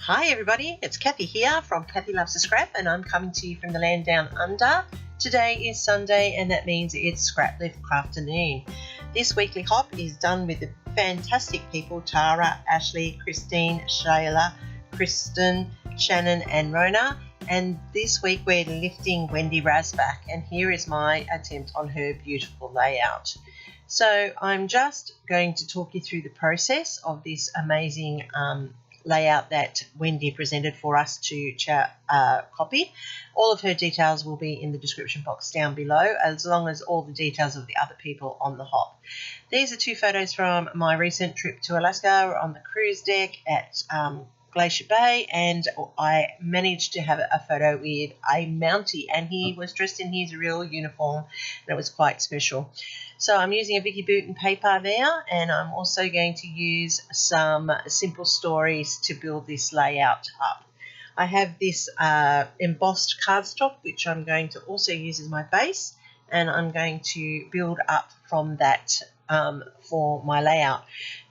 Hi everybody, it's Kathy here from Kathy Loves to Scrap, and I'm coming to you from the land down under. Today is Sunday and that means it's Scraplift Crafternoon. This weekly hop is done with the fantastic people Tara, Ashley, Christine, Shala, Kristen, Shannon and Rona, and this week we're lifting Wendy Rasbach, and here is my attempt on her beautiful layout. So I'm just going to talk you through the process of this amazing layout that Wendy presented for us to copy. All of her details will be in the description box down below, as long as all the details of the other people on the hop. These are two photos from my recent trip to Alaska on the cruise deck at Glacier Bay, and I managed to have a photo with a Mountie, and he was dressed in his real uniform and it was quite special. So I'm using a Vicky Bouton paper there, and I'm also going to use some simple stories to build this layout up. I have this embossed cardstock which I'm going to also use as my base, and I'm going to build up from that for my layout.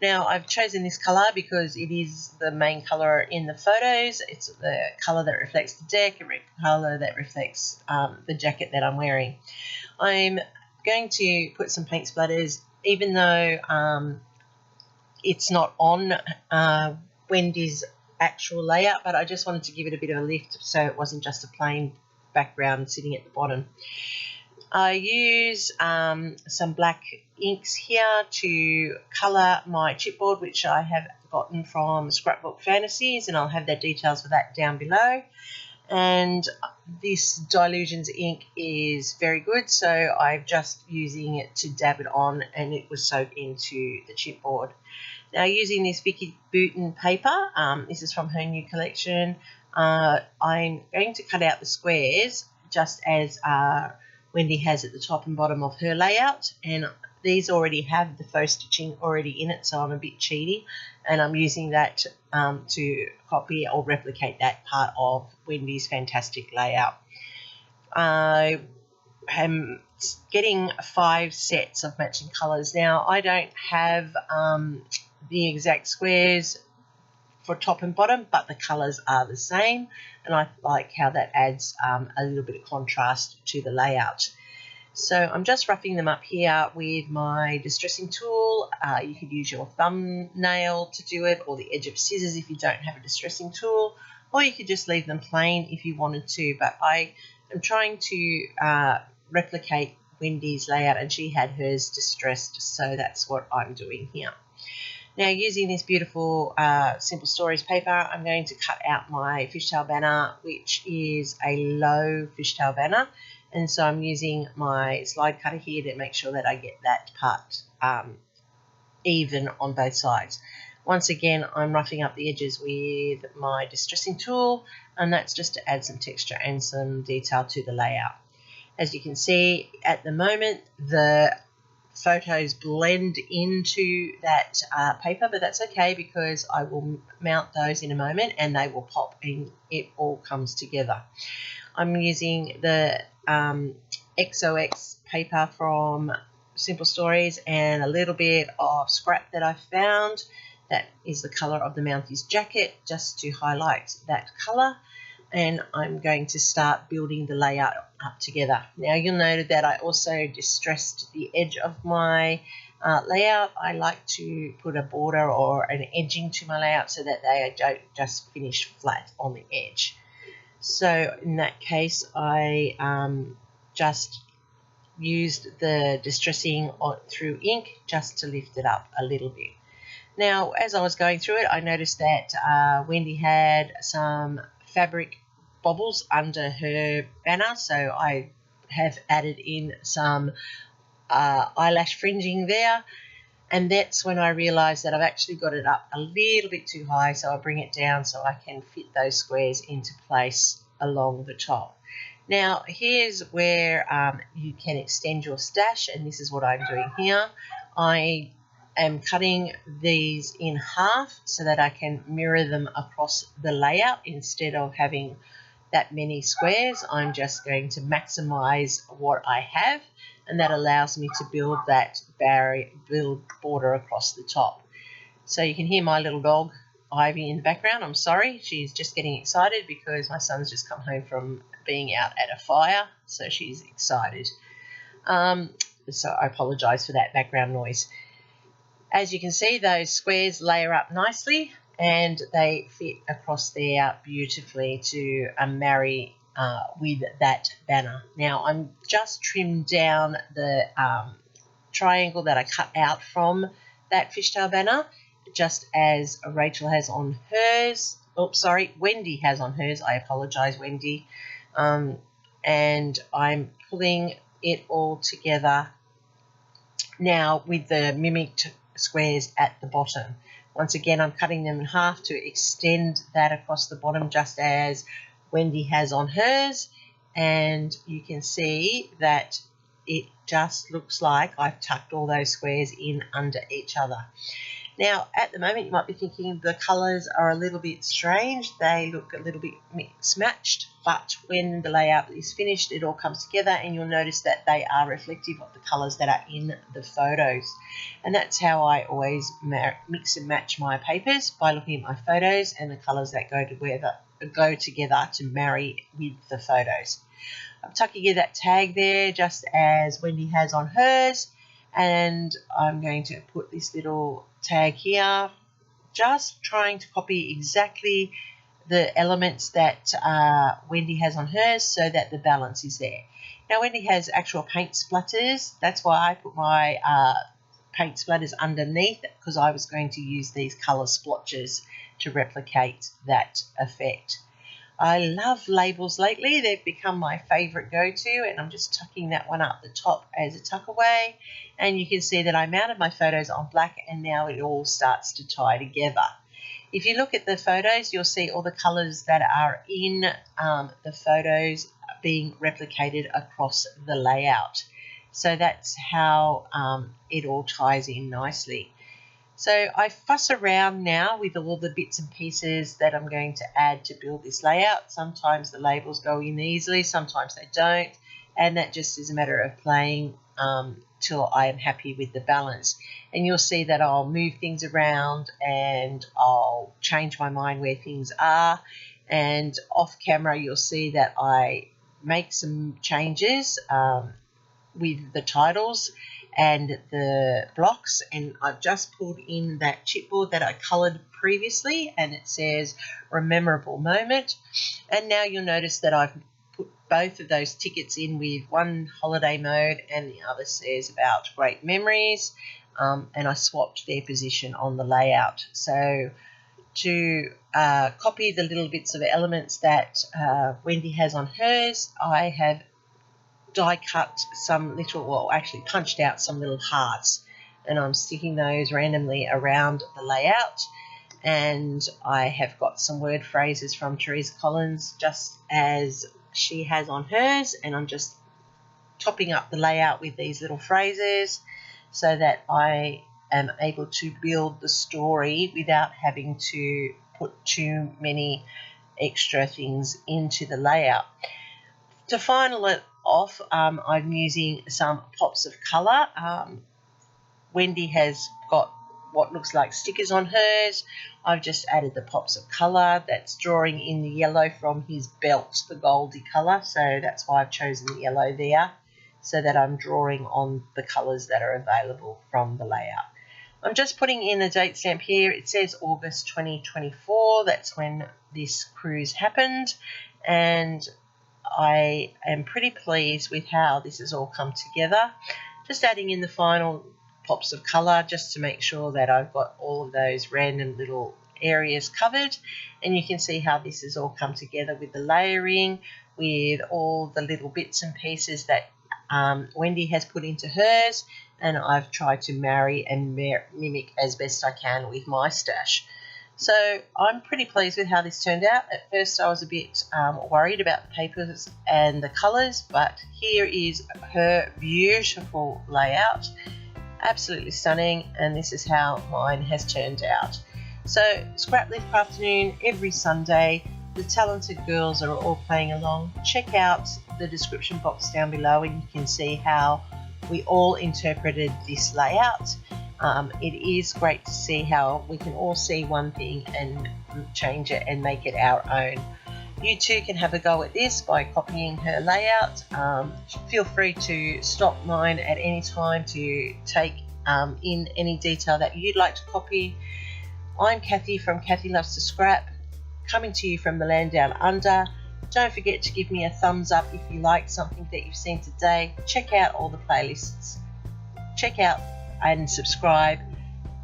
Now I've chosen this colour because it is the main colour in the photos. It's the colour that reflects the deck, the colour that reflects the jacket that I'm wearing. I'm going to put some paint splatters, even though it's not on Wendy's actual layout, but I just wanted to give it a bit of a lift so it wasn't just a plain background sitting at the bottom. I use some black inks here to colour my chipboard, which I have gotten from Scrapbook Fantasies, and I'll have the details for that down below. And this Dilutions ink is very good, so I'm just using it to dab it on, and it was soaked into the chipboard. Now, using this Vicky Bouton paper, this is from her new collection, I'm going to cut out the squares just as Wendy has at the top and bottom of her layout, and these already have the faux stitching already in it, so I'm a bit cheaty, and I'm using that to copy or replicate that part of Wendy's fantastic layout. I am getting 5 sets of matching colours. Now, I don't have the exact squares for top and bottom, but the colours are the same, and I like how that adds a little bit of contrast to the layout. So I'm just roughing them up here with my distressing tool. You could use your thumbnail to do it, or the edge of scissors if you don't have a distressing tool, or you could just leave them plain if you wanted to, but I am trying to replicate Wendy's layout, and she had hers distressed, so that's what I'm doing here. Now, using this beautiful Simple Stories paper, I'm going to cut out my fishtail banner, which is a low fishtail banner, and so I'm using my slide cutter here to make sure that I get that part even on both sides. Once again, I'm roughing up the edges with my distressing tool, and that's just to add some texture and some detail to the layout. As you can see, at the moment, the photos blend into that paper, but that's okay because I will mount those in a moment and they will pop and it all comes together. I'm using the XOX paper from Simple Stories and a little bit of scrap that I found. That is the colour of the Mountie's jacket, just to highlight that colour. And I'm going to start building the layout up together. Now, you'll note that I also distressed the edge of my layout. I like to put a border or an edging to my layout so that they don't just finish flat on the edge. So in that case, I just used the distressing through ink just to lift it up a little bit. Now, as I was going through it, I noticed that Wendy had some fabric bobbles under her banner, so I have added in some eyelash fringing there, and that's when I realised that I've actually got it up a little bit too high, so I'll bring it down so I can fit those squares into place along the top. Now, here's where you can extend your stash, and this is what I'm doing here. I am cutting these in half so that I can mirror them across the layout instead of having that many squares. I'm just going to maximize what I have, and that allows me to build that border across the top. So you can hear my little dog Ivy in the background. I'm sorry, she's just getting excited because my son's just come home from being out at a fire, so she's excited. So I apologise for that background noise. As you can see, those squares layer up nicely and they fit across there beautifully to marry with that banner. Now I'm just trimmed down the triangle that I cut out from that fishtail banner, just as Rachel has on hers. Oops, sorry, Wendy has on hers. I apologise, Wendy. And I'm pulling it all together now with the mimicked squares at the bottom. Once again, I'm cutting them in half to extend that across the bottom, just as Wendy has on hers, and you can see that it just looks like I've tucked all those squares in under each other. Now, at the moment, you might be thinking the colours are a little bit strange. They look a little bit mix-matched, but when the layout is finished, it all comes together, and you'll notice that they are reflective of the colours that are in the photos. And that's how I always mix and match my papers, by looking at my photos and the colours that go together to marry with the photos. I'm tucking in that tag there, just as Wendy has on hers, and I'm going to put this little tag here, just trying to copy exactly the elements that Wendy has on hers so that the balance is there. Now Wendy has actual paint splatters. That's why I put my paint splatters underneath, because I was going to use these colour splotches to replicate that effect. I love labels lately. They've become my favourite go-to, and I'm just tucking that one up the top as a tuck away. And you can see that I mounted my photos on black, and now it all starts to tie together. If you look at the photos, you'll see all the colours that are in the photos being replicated across the layout. So that's how it all ties in nicely. So I fuss around now with all the bits and pieces that I'm going to add to build this layout. Sometimes the labels go in easily, sometimes they don't, and that just is a matter of playing till I am happy with the balance. And you'll see that I'll move things around and I'll change my mind where things are, and off camera you'll see that I make some changes with the titles and the blocks, and I've just pulled in that chipboard that I coloured previously, and it says Rememberable Moment. And now you'll notice that I've put both of those tickets in with one holiday mode and the other says about great memories, and I swapped their position on the layout. So to copy the little bits of elements that Wendy has on hers, I have die cut some little, well actually punched out some little hearts, and I'm sticking those randomly around the layout. And I have got some word phrases from Therese Collins just as she has on hers, and I'm just topping up the layout with these little phrases so that I am able to build the story without having to put too many extra things into the layout. To final it off, I'm using some pops of colour. Wendy has got what looks like stickers on hers. I've just added the pops of colour. That's drawing in the yellow from his belt, the goldy colour, so that's why I've chosen the yellow there, so that I'm drawing on the colours that are available from the layout. I'm just putting in a date stamp here. It says August 2024. That's when this cruise happened, and I am pretty pleased with how this has all come together. Just adding in the final pops of colour just to make sure that I've got all of those random little areas covered, and you can see how this has all come together with the layering, with all the little bits and pieces that Wendy has put into hers, and I've tried to marry and mimic as best I can with my stash. So I'm pretty pleased with how this turned out. At first I was a bit worried about the papers and the colours, but here is her beautiful layout. Absolutely stunning, and this is how mine has turned out. So Scraplift Crafternoon every Sunday. The talented girls are all playing along. Check out the description box down below and you can see how we all interpreted this layout. It is great to see how we can all see one thing and change it and make it our own. You too can have a go at this by copying her layout. Feel free to stop mine at any time to take in any detail that you'd like to copy. I'm Kathy from Kathy Loves to Scrap, coming to you from the land down under. Don't forget to give me a thumbs up if you like something that you've seen today. Check out all the playlists. Check out and subscribe.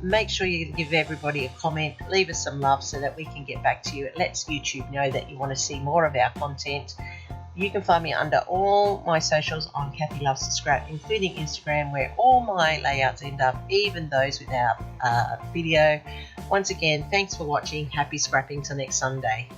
Make sure you give everybody a comment. Leave us some love so that we can get back to you. It lets YouTube know that you want to see more of our content. You can find me under all my socials on Kathy Loves to Scrap, including Instagram, where all my layouts end up, even those without video. Once again, thanks for watching. Happy scrapping till next Sunday.